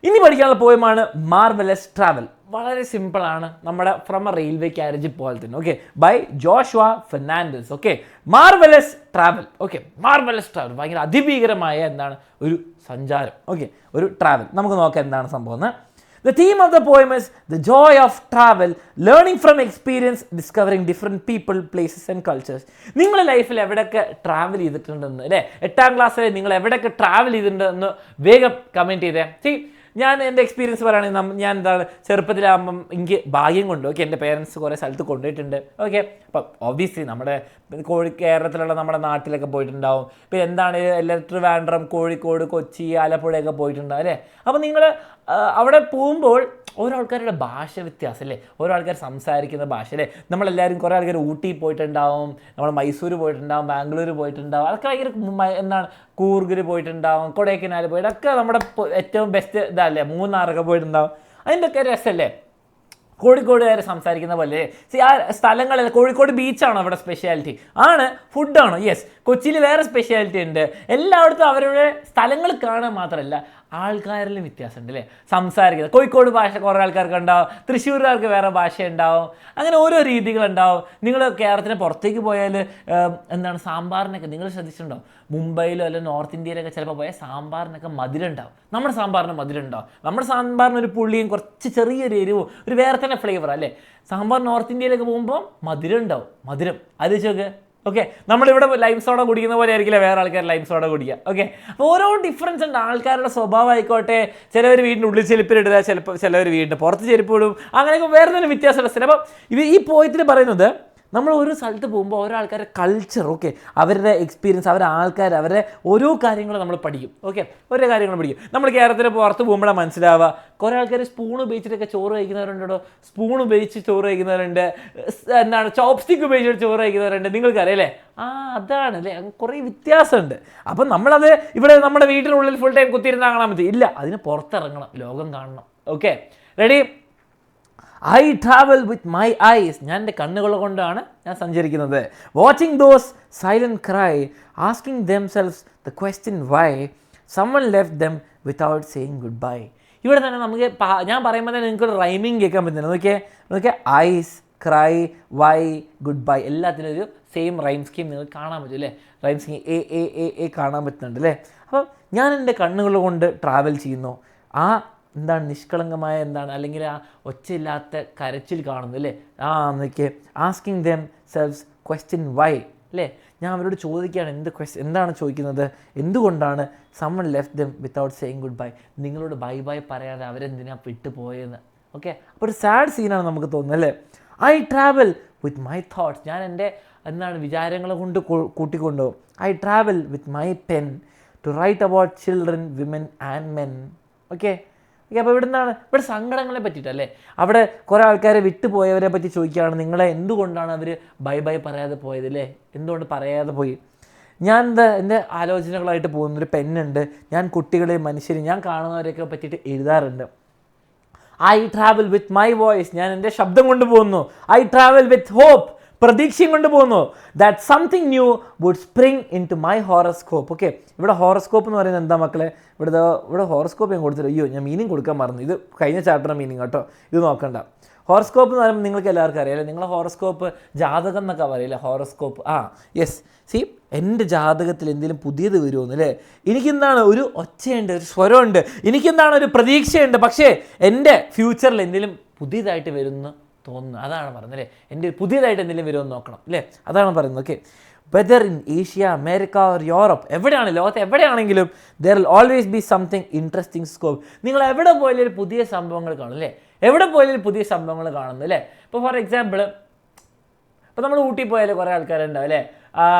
ഇനി പഠിക്കാനുള്ള പോയമാണ് marvellous travel. വളരെ സിമ്പിളാണ്, നമ്മുടെ ഫ്രം എ റെയിൽവേ ക്യാരേജ് പോലെ തന്നെ. Okay, by Joshua Fernandez. Okay, marvellous travel. Okay, marvellous travel ഭയങ്കര അതിഭീകരമായ എന്താണ് ഒരു സഞ്ചാരം. ഓക്കെ, ഒരു ട്രാവൽ. നമുക്ക് നോക്കാം എന്താണ് സംഭവം എന്ന്. The theme of the poem is the joy of travel, learning from experience, discovering different people, places and cultures. നിങ്ങളുടെ ലൈഫിൽ എവിടെയൊക്കെ ട്രാവൽ ചെയ്തിട്ടുണ്ടെന്ന് അല്ലേ, 8ാം ക്ലാസ്സിൽ നിങ്ങൾ എവിടെയൊക്കെ ട്രാവൽ ചെയ്തിട്ടുണ്ടെന്ന് വേഗം കമൻറ്റ് ചെയ്തേ. ഞാൻ എൻ്റെ എക്സ്പീരിയൻസ് പറയുകയാണെങ്കിൽ ഞാൻ എന്താണ് ചെറുപ്പത്തിലാകുമ്പം എനിക്ക് ഭാഗ്യം കൊണ്ട് എൻ്റെ പേരൻസ് കുറേ സ്ഥലത്ത് കൊണ്ടുപോയിട്ടുണ്ട്. ഓക്കെ, അപ്പം ഒബ്വിയസ്ലി നമ്മുടെ കേരളത്തിലുള്ള നമ്മുടെ നാട്ടിലൊക്കെ പോയിട്ടുണ്ടാവും. പിന്നെ എന്താണ് ട്രിവാൻഡ്രം, കോഴിക്കോട്, കൊച്ചി, ആലപ്പുഴയൊക്കെ പോയിട്ടുണ്ടാവും അല്ലേ. അപ്പോൾ നിങ്ങൾ അവിടെ പോകുമ്പോൾ ഓരോ ആൾക്കാരുടെ ഭാഷ വ്യത്യാസം അല്ലേ, ഓരോ ആൾക്കാർ സംസാരിക്കുന്ന ഭാഷ അല്ലേ. നമ്മളെല്ലാവരും കുറേ ആൾക്കാർ ഊട്ടി പോയിട്ടുണ്ടാവും, നമ്മൾ മൈസൂർ പോയിട്ടുണ്ടാവും, ബാംഗ്ലൂർ പോയിട്ടുണ്ടാവും, അതൊക്കെ ഭയങ്കര എന്താണ് കൂർഗിൽ പോയിട്ടുണ്ടാവും, കൊടൈക്കനാൽ പോയിട്ടൊക്കെ നമ്മുടെ ഏറ്റവും ബെസ്റ്റ് ഇതല്ലേ. മൂന്നാറൊക്കെ പോയിട്ടുണ്ടാവും, അതിൻ്റെ ഒക്കെ രസമല്ലേ. കോഴിക്കോടുകാർ സംസാരിക്കുന്ന പോലെ ആ സ്ഥലങ്ങളിൽ കോഴിക്കോട് ബീച്ചാണോ അവിടെ സ്പെഷ്യാലിറ്റി? ആണ്. ഫുഡാണോ? യെസ്. കൊച്ചിയിൽ വേറെ സ്പെഷ്യാലിറ്റി ഉണ്ട്. എല്ലായിടത്തും അവരുടെ സ്ഥലങ്ങൾ കാണാൻ മാത്രമല്ല ആൾക്കാരിലും വ്യത്യാസമുണ്ട് അല്ലേ, സംസാരിക്കുന്നത്. കോഴിക്കോട് ഭാഷ കുറേ ആൾക്കാർക്ക് ഉണ്ടാവും, തൃശ്ശൂർകാർക്ക് വേറെ ഭാഷ ഉണ്ടാവും, അങ്ങനെ ഓരോ രീതികളുണ്ടാവും. നിങ്ങൾ കേരളത്തിന് പുറത്തേക്ക് പോയാൽ എന്താണ് സാമ്പാറിനൊക്കെ നിങ്ങൾ ശ്രദ്ധിച്ചിട്ടുണ്ടാവും. മുംബൈയിലോ അല്ലെങ്കിൽ നോർത്ത് ഇന്ത്യയിലൊക്കെ ചിലപ്പോൾ പോയാൽ സാമ്പാറിനൊക്കെ മധുരം ഉണ്ടാവും. നമ്മുടെ സാമ്പാറിന് മധുരം ഉണ്ടാവും. നമ്മുടെ സാമ്പാറിന് ഒരു പുള്ളിയും കുറച്ച് ചെറിയൊരു എരിവും ഒരു വേറെ തന്നെ ഫ്ലേവർ അല്ലേ. സാമ്പാർ നോർത്ത് ഇന്ത്യയിലൊക്കെ പോകുമ്പോൾ മധുരം ഉണ്ടാവും. മധുരം ആലോചിച്ചോക്ക്. ഓക്കെ, നമ്മളിവിടെ ലൈം സോഡ കുടിക്കുന്ന പോലെ ആയിരിക്കില്ല വേറെ ആൾക്കാർ ലൈം സോഡ കുടിക്കുക. ഓക്കെ, അപ്പോൾ ഓരോ ഡിഫറൻസ് ഉണ്ട്. ആൾക്കാരുടെ സ്വഭാവം ആയിക്കോട്ടെ, ചിലവർ വീടിൻ്റെ ഉള്ളിൽ ചെരുപ്പിലിടുക, ചിലവർ വീടിൻ്റെ പുറത്ത് ചെരുപ്പ് ഇടും, അങ്ങനെയൊക്കെ വേറെ തന്നെ വ്യത്യാസമുള്ള. അപ്പോൾ ഈ പോയത്തിൽ പറയുന്നത് നമ്മൾ ഒരു സ്ഥലത്ത് പോകുമ്പോൾ ഓരോ ആൾക്കാരുടെ കൾച്ചർ, ഓക്കെ, അവരുടെ എക്സ്പീരിയൻസ്, അവരുടെ ആൾക്കാർ, അവരുടെ ഓരോ കാര്യങ്ങളും നമ്മൾ പഠിക്കും. ഓക്കെ, ഓരോ കാര്യങ്ങൾ പഠിക്കും. നമ്മൾ കേരളത്തിൽ പുറത്ത് പോകുമ്പോഴാണ് മനസ്സിലാവുക. കുറേ ആൾക്കാർ സ്പൂൺ ഉപയോഗിച്ചിട്ടൊക്കെ ചോറ് കഴിക്കുന്നവരുണ്ടോ, സ്പൂൺ ഉപയോഗിച്ച് ചോറ് കഴിക്കുന്നവരുണ്ട്, എന്താണ് ചോപ്സ്റ്റിക്ക് ഉപയോഗിച്ചിട്ട് ചോറ് കഴിക്കുന്നവരുണ്ട്. നിങ്ങൾക്കറിയാം അല്ലേ? അതാണ് അല്ലേ, കുറേ വ്യത്യാസമുണ്ട്. അപ്പം നമ്മളത് ഇവിടെ നമ്മുടെ വീട്ടിനുള്ളിൽ ഫുൾ ടൈം കുത്തിയിരുന്ന് കാണാൻ പറ്റും ഇല്ല, അതിന് പുറത്തിറങ്ങണം, ലോകം കാണണം. Okay, ready? I travel with my eyes. ഞാൻ എൻ്റെ കണ്ണുകൾ കൊണ്ടാണ് ഞാൻ സഞ്ചരിക്കുന്നത്. Watching those silent cry, asking themselves the question why someone left them without saying goodbye. ഇവിടെ തന്നെ നമുക്ക് ഞാൻ പറയുമ്പോൾ തന്നെ നിങ്ങൾക്ക് റൈമിങ് കേൾക്കാൻ പറ്റുന്നുണ്ട്. നോക്കിയാൽ eyes, cry, why, goodbye എല്ലാത്തിനും ഒരു സെയിം റൈം സ്കീം നിങ്ങൾക്ക് കാണാൻ പറ്റും അല്ലേ. റൈം സ്കീം എ കാണാൻ പറ്റുന്നുണ്ട് അല്ലേ. അപ്പം ഞാൻ എൻ്റെ കണ്ണുകൾ കൊണ്ട് ട്രാവൽ ചെയ്യുന്നു. എന്താണ് നിഷ്കളങ്കമായ എന്താണ് അല്ലെങ്കിൽ ആ ഒച്ചയില്ലാത്ത കരച്ചിൽ കാണുന്നു അല്ലേ. നോക്കിയേ, asking themselves question why അല്ലേ. ഞാൻ അവരോട് ചോദിക്കുകയാണ് എന്താണ് ചോദിക്കുന്നത്, എന്തുകൊണ്ടാണ് someone left them without saying goodbye. നിങ്ങളോട് ബൈ ബൈ പറയാതെ അവരെന്തിനാ വിട്ടുപോയെന്ന്. ഓക്കെ, അപ്പോൾ ഒരു സാഡ് സീനാണ് നമുക്ക് തോന്നുന്നത് അല്ലേ. I travel with my thoughts. ഞാൻ എൻ്റെ വിചാരങ്ങളെ കൊണ്ട് കൂട്ടിക്കൊണ്ടുപോകും. I travel with my pen to write about children, women and men. Okay, അപ്പോൾ ഇവിടെ സങ്കടങ്ങളെ പറ്റിയിട്ടല്ലേ. അവിടെ കുറേ ആൾക്കാരെ വിട്ടുപോയവരെ പറ്റി ചോദിക്കുകയാണ്, നിങ്ങളെ എന്തുകൊണ്ടാണ് അവർ ബൈ ബൈ പറയാതെ പോയത് അല്ലേ, എന്തുകൊണ്ട് പറയാതെ പോയി. ഞാൻ എൻ്റെ ആലോചനകളായിട്ട് പോകുന്നൊരു പെന്നുണ്ട്. ഞാൻ കുട്ടികളെ, മനുഷ്യരെ, ഞാൻ കാണുന്നവരെയൊക്കെ പറ്റിയിട്ട് എഴുതാറുണ്ട്. I travel with my voice. ഞാൻ എൻ്റെ ശബ്ദം കൊണ്ട് പോകുന്നു. I travel with hope. പ്രതീക്ഷയും കൊണ്ട് പോകുന്നു. That something new would spring into my horoscope. ഓക്കെ, ഇവിടെ ഹോറോസ്കോപ്പ് എന്ന് പറയുന്നത് എന്താ മക്കളെ? ഇവിടെ ഹോറോസ്കോപ്പ് ഞാൻ കൊടുത്തില്ല. ഞാൻ മീനിങ് കൊടുക്കാൻ മറന്നു. ഇത് കഴിഞ്ഞ ചാപ്റ്ററിൻ്റെ മീനിങ് കേട്ടോ, ഇത് നോക്കണ്ട. ഹോറോസ്കോപ്പ് എന്ന് പറയുമ്പോൾ നിങ്ങൾക്ക് എല്ലാവർക്കും അറിയാമല്ലേ, നിങ്ങളെ ഹോറോസ്കോപ്പ് ജാതകം എന്നൊക്കെ പറയില്ലേ, ഹോറോസ്കോപ്പ്. യെസ്, എൻ്റെ ജാതകത്തിൽ എന്തെങ്കിലും പുതിയത് വരുമെന്ന് അല്ലേ. എനിക്കെന്താണ് ഒരു ഒച്ചയുണ്ട്, ഒരു സ്വരമുണ്ട്, എനിക്കെന്താണ് ഒരു പ്രതീക്ഷയുണ്ട്. പക്ഷേ എൻ്റെ ഫ്യൂച്ചറിൽ എന്തെങ്കിലും പുതിയതായിട്ട് വരുമെന്ന് തോന്നുന്നു. അതാണ് പറയുന്നത് അല്ലേ. എൻ്റെ പുതിയതായിട്ട് എന്തെങ്കിലും വരുമെന്ന് നോക്കണം അല്ലേ, അതാണ് പറയുന്നത്. Okay, whether in Asia, America or Europe, എവിടെയാണ് ലോകത്ത് എവിടെയാണെങ്കിലും there will always be something interesting scope. നിങ്ങൾ എവിടെ പോയാലും പുതിയ സംഭവങ്ങൾ കാണും അല്ലേ, എവിടെ പോയാലും പുതിയ സംഭവങ്ങൾ കാണുന്നു അല്ലേ. ഇപ്പോൾ ഫോർ എക്സാമ്പിൾ ഇപ്പോൾ നമ്മൾ ഊട്ടി പോയാലും കുറേ ആൾക്കാരുണ്ടാവും അല്ലേ,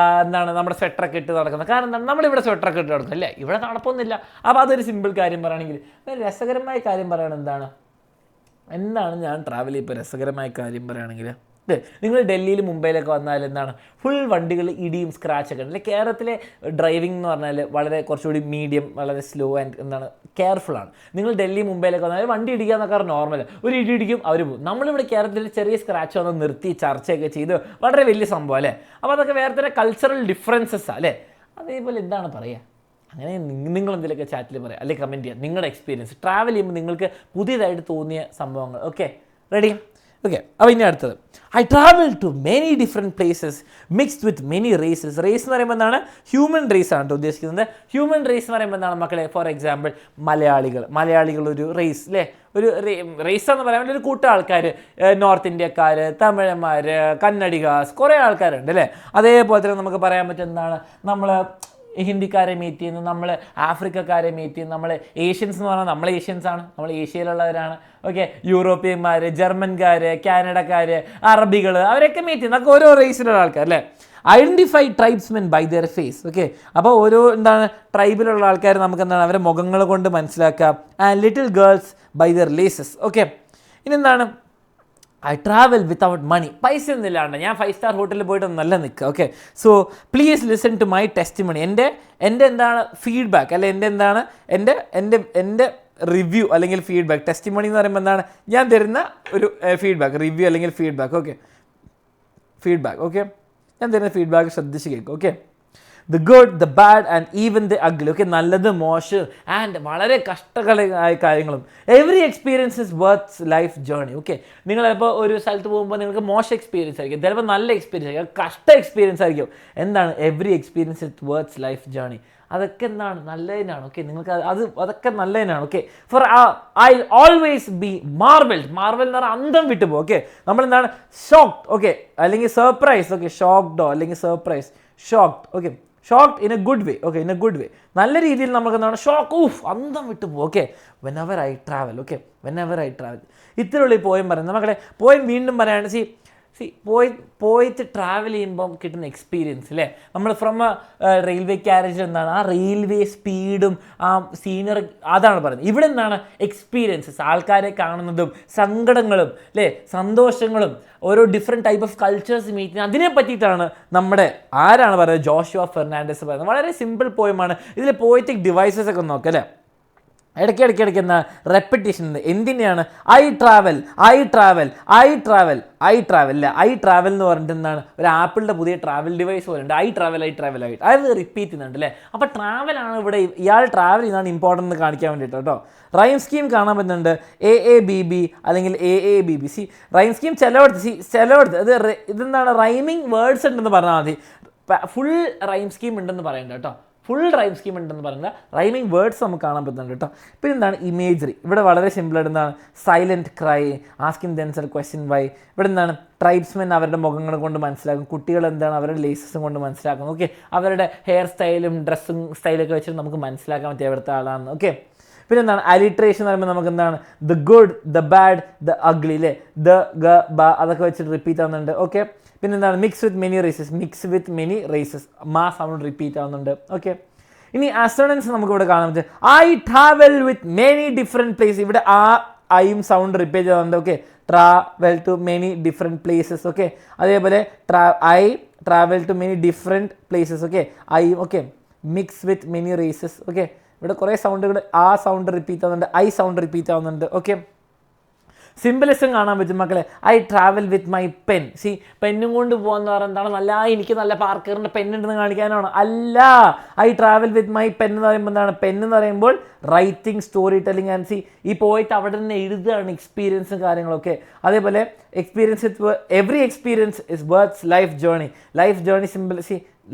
നമ്മുടെ സ്വെറ്ററൊക്കെ ഇട്ട് നടക്കുന്നത്. കാരണം എന്താണ്, നമ്മളിവിടെ സ്വെറ്ററൊക്കെ ഇട്ട് നടക്കുന്നത് അല്ലേ, ഇവിടെ നടപ്പൊന്നുമില്ല. അപ്പോൾ അതൊരു സിമ്പിൾ കാര്യം പറയുകയാണെങ്കിൽ. രസകരമായ കാര്യം പറയുകയാണ് എന്താണ് ഞാൻ ട്രാവൽ ചെയ്യുമ്പോൾ രസകരമായ കാര്യം പറയുകയാണെങ്കിൽ, നിങ്ങൾ ഡൽഹിയിൽ മുംബൈയിലൊക്കെ വന്നാൽ എന്താണ് ഫുൾ വണ്ടികൾ ഇടിയും സ്ക്രാച്ചൊക്കെ ഉണ്ട്. കേരളത്തിലെ ഡ്രൈവിംഗ് എന്ന് പറഞ്ഞാൽ വളരെ കുറച്ചുകൂടി മീഡിയം, വളരെ സ്ലോ ആൻഡ് കെയർഫുള്ളാണ്. നിങ്ങൾ ഡൽഹി മുംബൈയിലൊക്കെ വന്നാൽ വണ്ടി ഇടിക്കുക എന്നൊക്കെ നോർമൽ, ഒരു ഇടി ഇടിക്കും അവർ പോകും. നമ്മളിവിടെ കേരളത്തിൽ ചെറിയ സ്ക്രാച്ച് വന്ന് നിർത്തി ചർച്ചയൊക്കെ ചെയ്ത് വളരെ വലിയ സംഭവം അല്ലേ. അപ്പോൾ അതൊക്കെ വേറെ തന്നെ കൾച്ചറൽ ഡിഫറൻസസ് അല്ലേ. അതേപോലെ എന്താണ് പറയുക, അങ്ങനെ നിങ്ങൾ എന്തെങ്കിലുമൊക്കെ ചാറ്റിൽ പറയാം, അല്ലെങ്കിൽ കമൻറ്റ് ചെയ്യാം നിങ്ങളുടെ എക്സ്പീരിയൻസ് ട്രാവൽ ചെയ്യുമ്പോൾ നിങ്ങൾക്ക് പുതിയതായിട്ട് തോന്നിയ സംഭവങ്ങൾ. Okay, ready? ഓക്കെ, അപ്പോൾ ഇനി അടുത്തത്, I travel to many different places mixed with many races. Race എന്ന് പറയുമ്പോൾ എന്താണ്? ഹ്യൂമൻ റേസ് ആണ് ഉദ്ദേശിക്കുന്നത്. ഹ്യൂമൻ റേസ് എന്ന് പറയുമ്പോൾ എന്താണ് മക്കളെ? ഫോർ എക്സാമ്പിൾ മലയാളികൾ ഒരു റേസ് അല്ലേ, ഒരു റേസ് എന്ന് പറയാൻ ഒരു കൂട്ടം ആൾക്കാർ, നോർത്ത് ഇന്ത്യക്കാർ, തമിഴന്മാർ, കന്നഡികാസ്, കുറേ ആൾക്കാരുണ്ട് അല്ലേ. അതേപോലെ തന്നെ നമുക്ക് പറയാൻ പറ്റും എന്താണ്, നമ്മൾ ഹിന്ദിക്കാരെ മീറ്റ് ചെയ്യുന്നു, നമ്മൾ ആഫ്രിക്കക്കാരെ മീറ്റ് ചെയ്യുന്നു, നമ്മൾ ഏഷ്യൻസ് എന്ന് പറഞ്ഞാൽ നമ്മൾ ഏഷ്യൻസ് ആണ്, നമ്മൾ ഏഷ്യയിലുള്ളവരാണ്. ഓക്കെ, യൂറോപ്യന്മാർ, ജർമ്മൻകാർ, കാനഡക്കാർ, അറബികൾ, അവരൊക്കെ മീറ്റ് ചെയ്യുന്നു. അതൊക്കെ ഓരോ റേസിലുള്ള ആൾക്കാർ അല്ലേ. Identify tribesmen by their face. Okay, അപ്പോൾ ഓരോ എന്താണ് ട്രൈബിലുള്ള ആൾക്കാർ നമുക്ക് എന്താണ് അവരെ മുഖങ്ങൾ കൊണ്ട് മനസ്സിലാക്കാം. And little girls by their laces. Okay, ഇനി എന്താണ്? I travel without money. പൈസ ഒന്നുമില്ലാണ്ട് ഞാൻ 5 സ്റ്റാർ ഹോട്ടലിൽ പോയിട്ട് നല്ല നിൽക്കുക. Okay, so please listen to my testimony. എൻ്റെ എന്താണ് ഫീഡ്ബാക്ക്, അല്ലെ എൻ്റെ റിവ്യൂ അല്ലെങ്കിൽ ഫീഡ്ബാക്ക്. ടെസ്റ്റിമണി എന്ന് പറയുമ്പോൾ എന്താണ്? ഞാൻ തരുന്ന ഒരു ഫീഡ്ബാക്ക്, റിവ്യൂ അല്ലെങ്കിൽ ഫീഡ്ബാക്ക്. Okay, feedback. ഓക്കെ, ഞാൻ തരുന്ന ഫീഡ്ബാക്ക് ശ്രദ്ധിച്ച് കേൾക്കും. Okay, the good, the bad and even the ugly. Okay, നല്ലത്, മോശം ആൻഡ് വളരെ കഷ്ടകരമായ കാര്യങ്ങളും. Every experience is worth life journey. Okay, നിങ്ങൾ ചിലപ്പോൾ ഒരു സ്ഥലത്ത് പോകുമ്പോൾ നിങ്ങൾക്ക് മോശം എക്സ്പീരിയൻസ് ആയിരിക്കും, ചിലപ്പോൾ നല്ല എക്സ്പീരിയൻസ് ആയിരിക്കും, കഷ്ട എക്സ്പീരിയൻസ് ആയിരിക്കും. എന്താണ്? Every experience is worth life journey. അതൊക്കെ എന്താണ്? നല്ലതിനാണ്. ഓക്കെ, നിങ്ങൾക്ക് അതൊക്കെ നല്ലതിനാണ്. Okay, for I always be marvel എന്ന് പറഞ്ഞാൽ അന്തം വിട്ടുപോകും. ഓക്കെ, നമ്മളെന്താണ്? ഷോക്ക്ഡ്. ഓക്കെ, അല്ലെങ്കിൽ സർപ്രൈസ്. ഓക്കെ, ഷോക്ക്ഡോ അല്ലെങ്കിൽ surprise, shocked. Okay, shocked in a good way. Okay, in a good way, നല്ല രീതിയിൽ നമുക്ക് എന്താണ്? ഷോക്ക്, അന്തം വിട്ടു പോകും. Okay, whenever I travel. Okay, whenever I travel. ഇത്രയുള്ള ഈ പോയം പറയുന്നത് മക്കളെ. പോയം വീണ്ടും പറയാണ്. പോയിട്ട് ട്രാവൽ ചെയ്യുമ്പം കിട്ടുന്ന എക്സ്പീരിയൻസ് അല്ലേ. നമ്മൾ ഫ്രം റെയിൽവേ ക്യാരേജ് എന്താണ്? ആ റെയിൽവേ സ്പീഡും ആ സീനറി, അതാണ് പറയുന്നത്. ഇവിടെ എന്താണ്? എക്സ്പീരിയൻസസ്, ആൾക്കാരെ കാണുന്നതും സങ്കടങ്ങളും അല്ലേ, സന്തോഷങ്ങളും, ഓരോ different type of cultures meet ചെയ്യുന്നത്, അതിനെ പറ്റിയിട്ടാണ് നമ്മുടെ ആരാണ് പറയുന്നത്? ജോഷുവ ഫെർണാണ്ടസ് പറയുന്നത്. വളരെ സിമ്പിൾ പോയമാണ്. ഇതിൽ പോയറ്റിക് ഡിവൈസസ് ഒക്കെ നോക്കാം അല്ലേ. ഇടയ്ക്കിടയ്ക്ക് എന്താ റെപ്പറ്റീഷൻ ഉണ്ട്. എന്തിനാണ്? ഐ ട്രാവൽ അല്ല, ഐ ട്രാവൽ എന്ന് പറഞ്ഞിട്ട് എന്താണ്? ഒരു ആപ്പിളിൻ്റെ പുതിയ ട്രാവൽ ഡിവൈസ് പോലെ ഉണ്ട്. ഐ ട്രാവൽ അത് റിപ്പീറ്റ് ചെയ്യുന്നുണ്ട് അല്ലേ. അപ്പോൾ ട്രാവലാണ് ഇവിടെ, ഇയാൾ ട്രാവൽ ചെയ്യുന്നതാണ് ഇമ്പോർട്ടൻ്റ് എന്ന് കാണിക്കാൻ വേണ്ടിയിട്ട് കേട്ടോ. റൈം സ്കീം കാണാൻ പറ്റുന്നുണ്ട്. AABB അല്ലെങ്കിൽ AABB. റൈം സ്കീം ചിലവിടത്ത് ഇതെന്താണ്? റൈമിങ് വേർഡ്സ് ഉണ്ടെന്ന് പറഞ്ഞാൽ മതി. ഫുൾ റൈം സ്കീം ഉണ്ടെന്ന് പറയണ്ട കേട്ടോ. ഫുൾ റൈം സ്കീം ഉണ്ടെന്ന് പറഞ്ഞാൽ റൈമിങ് വേർഡ്സ് നമുക്ക് കാണാൻ പറ്റുന്നുണ്ട് കേട്ടോ. പിന്നെ എന്താണ്? ഇമേജറി. ഇവിടെ വളരെ സിമ്പിളായിട്ട് എന്താണ്? Silent cry, asking themself question why. ഇവിടെ എന്താണ്? ട്രൈബ്സ്മെൻ അവരുടെ മുഖങ്ങൾ കൊണ്ട് മനസ്സിലാക്കും. കുട്ടികൾ എന്താണ്? അവരുടെ ലേസസും കൊണ്ട് മനസ്സിലാക്കും. ഓക്കെ, അവരുടെ ഹെയർ സ്റ്റൈലും ഡ്രസ്സും സ്റ്റൈലൊക്കെ വെച്ചിട്ട് നമുക്ക് മനസ്സിലാക്കാൻ പറ്റിയ എവിടുത്തെ ആളാണ്. ഓക്കെ, പിന്നെ എന്താണ്? അലിട്രേഷൻ എന്ന് പറയുമ്പോൾ നമുക്ക് എന്താണ്? The good, the bad, the ugly അല്ലേ, ദ ഗ ബ അതൊക്കെ വെച്ചിട്ട് റിപ്പീറ്റ് ആവുന്നുണ്ട്. ഓക്കെ, പിന്നെ എന്താണ്? മിക്സ് വിത്ത് മെനി റേസസ്, മാ സൗണ്ട് റിപ്പീറ്റ് ആവുന്നുണ്ട്. ഓക്കെ, ഇനി അസോണൻസ് നമുക്ക് ഇവിടെ കാണാൻ പറ്റും. I travel with many different place. ഇവിടെ ഐയും സൗണ്ട് റിപ്പീറ്റ് ആവുന്നുണ്ട്. Okay, travel to many different places. Okay, അതേപോലെ I travel to many different places. Okay, I. Okay, mix with many races. Okay, ഇവിടെ കുറേ സൗണ്ടുകൾ, ആ സൗണ്ട് റിപ്പീറ്റ് ആവുന്നുണ്ട്, I sound repeat ആവുന്നുണ്ട്. ഓക്കെ, സിംബലിസം കാണാൻ പറ്റും മക്കളെ. I travel with my pen. പെന്നും കൊണ്ട് പോകാന്ന് പറയുന്നത് എന്താണ്? നല്ല എനിക്ക് നല്ല പാർക്കറിൻ്റെ പെന്നുണ്ടെന്ന് കാണിക്കാനാണ്? അല്ല, I travel with my pen എന്ന് പറയുമ്പോൾ എന്താണ്? പെൻ എന്ന് പറയുമ്പോൾ റൈറ്റിംഗ്, സ്റ്റോറി ടെല്ലിംഗ് ആൻഡ് ഈ പോയിട്ട് അവിടെ നിന്ന് എഴുതുകയാണ് എക്സ്പീരിയൻസും കാര്യങ്ങളൊക്കെ. അതേപോലെ every experience is worth life journey simple.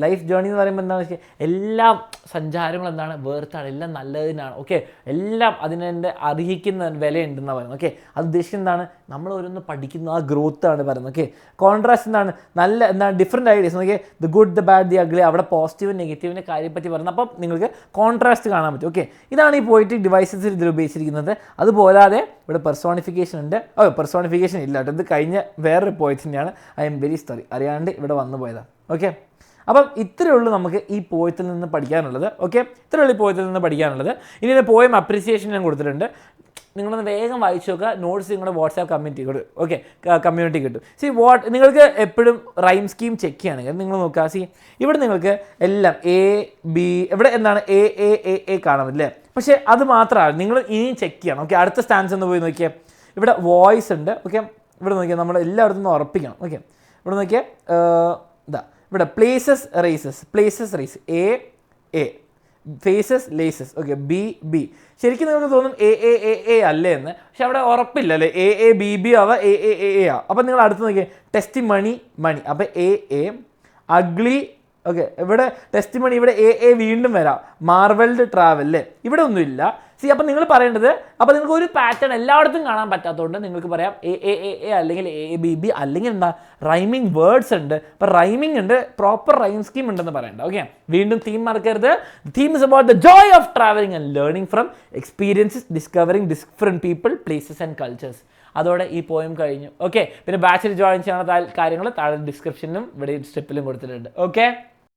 Life journey എന്ന് പറയുമ്പോൾ എന്താണെന്ന് വെച്ചാൽ എല്ലാം സഞ്ചാരങ്ങൾ എന്താണ്? വേർത്താണ്, എല്ലാം നല്ലതിനാണ്. ഓക്കെ, എല്ലാം അതിനെ അർഹിക്കുന്ന വിലയുണ്ടെന്നാണ് പറയുന്നത്. ഓക്കെ, അത് ഉദ്ദേശിക്കുന്നത് എന്താണ്? നമ്മൾ ഓരോന്ന് പഠിക്കുന്ന ആ ഗ്രോത്ത് ആണ് പറയുന്നത്. ഓക്കെ, കോൺട്രാസ്റ്റ് എന്താണ്? എന്താണ്? Different ideas. Okay, the good, the bad, the ugly, അവിടെ പോസിറ്റീവ് നെഗറ്റീവിൻ്റെ കാര്യം പറ്റി പറയുന്നത്. അപ്പം നിങ്ങൾക്ക് കോൺട്രാസ്റ്റ് കാണാൻ പറ്റും. ഓക്കെ, ഇതാണ് ഈ പോയിറ്റിക് ഡിവൈസസിൽ ഇതിൽ ഉപയോഗിച്ചിരിക്കുന്നത്. അതുപോലാതെ ഇവിടെ പെർസോണിഫിക്കേഷൻ ഉണ്ട്. പെർസോണിഫിക്കേഷൻ ഇല്ല കേട്ടോ, ഇത് കഴിഞ്ഞ വേറൊരു പോയിറ്റിൻ്റെയാണ്. ഐ എം വെരി സോറി, അറിയാണ്ട് ഇവിടെ വന്നു പോയതാണ്. ഓക്കെ, അപ്പം ഇത്രയേ ഉള്ളൂ നമുക്ക് ഈ പോയത്തിൽ നിന്ന് പഠിക്കാനുള്ളത്. ഓക്കെ, ഇത്രയേ ഉള്ളൂ ഈ പോയത്തിൽ നിന്ന് പഠിക്കാനുള്ളത്. ഇനി പോയം അപ്രിസിയേഷൻ ഞാൻ കൊടുത്തിട്ടുണ്ട്. നിങ്ങളൊന്ന് വേഗം വായിച്ചു നോക്കുക. നോട്ട്സ് നിങ്ങളുടെ വാട്സാപ്പ് കമ്മ്യൂണിറ്റി കിട്ടും. നിങ്ങൾക്ക് എപ്പോഴും റൈം സ്കീം ചെക്ക് ചെയ്യുകയാണെങ്കിൽ നിങ്ങൾ നോക്കുക. ഇവിടെ നിങ്ങൾക്ക് എല്ലാം ABB, ഇവിടെ എന്താണ്? A കാണാൻ പറ്റില്ലേ? പക്ഷേ അത് മാത്രമാണ് നിങ്ങൾ ഇനിയും ചെക്ക് ചെയ്യണം. ഓക്കെ, അടുത്ത സ്റ്റാൻസ് ഒന്ന് പോയി നോക്കിയാൽ ഇവിടെ വോയിസ് ഉണ്ട്. ഓക്കെ, ഇവിടെ നോക്കിയാൽ നമ്മൾ എല്ലായിടത്തും നിന്ന് ഉറപ്പിക്കണം. ഓക്കെ, ഇവിടെ നോക്കിയാൽ ഇവിടെ places race A faces laces. Okay, B B. ശരിക്കും നിങ്ങൾക്ക് തോന്നും എ എ എ എ അല്ലേ എന്ന്, പക്ഷെ അവിടെ ഉറപ്പില്ല അല്ലേ, എ എ ബി ബി ആവാം, എ എ എ എ ആവാം. അപ്പം നിങ്ങൾ അടുത്ത് നോക്കിയേ, ടെസ്റ്റ് മണി മണി, അപ്പം എ എ. അഗ്ലി, ഓക്കെ, ഇവിടെ ടെസ്റ്റ് മണി, ഇവിടെ എ എ വീണ്ടും വരാം. മാർവൽഡ് ട്രാവൽ അല്ലേ, ഇവിടെ ഒന്നുമില്ല. സി, അപ്പം നിങ്ങൾ പറയേണ്ടത്, അപ്പം നിങ്ങൾക്ക് ഒരു പാറ്റേൺ എല്ലായിടത്തും കാണാൻ പറ്റാത്തതുകൊണ്ട് നിങ്ങൾക്ക് പറയാം എ എ എ എ അല്ലെങ്കിൽ എ എ ബി ബി, അല്ലെങ്കിൽ എന്താ റൈമിങ് വേർഡ്സ് ഉണ്ട്. അപ്പം റൈമിംഗ് ഉണ്ട്, പ്രോപ്പർ റൈം സ്കീം ഉണ്ടെന്ന് പറയണ്ട. ഓക്കെ, വീണ്ടും തീം മറക്കരുത്. Theme is about the joy of travelling and learning from experiences, discovering different people, places and cultures. അതോടെ ഈ പോയം കഴിഞ്ഞു. ഓക്കെ, പിന്നെ ബാച്ചിൽ ജോയിൻ ചെയ്യാനുള്ള കാര്യങ്ങൾ താഴെ ഡിസ്ക്രിപ്ഷനിലും ഇവിടെ സ്റ്റെപ്പിലും കൊടുത്തിട്ടുണ്ട്. ഓക്കെ.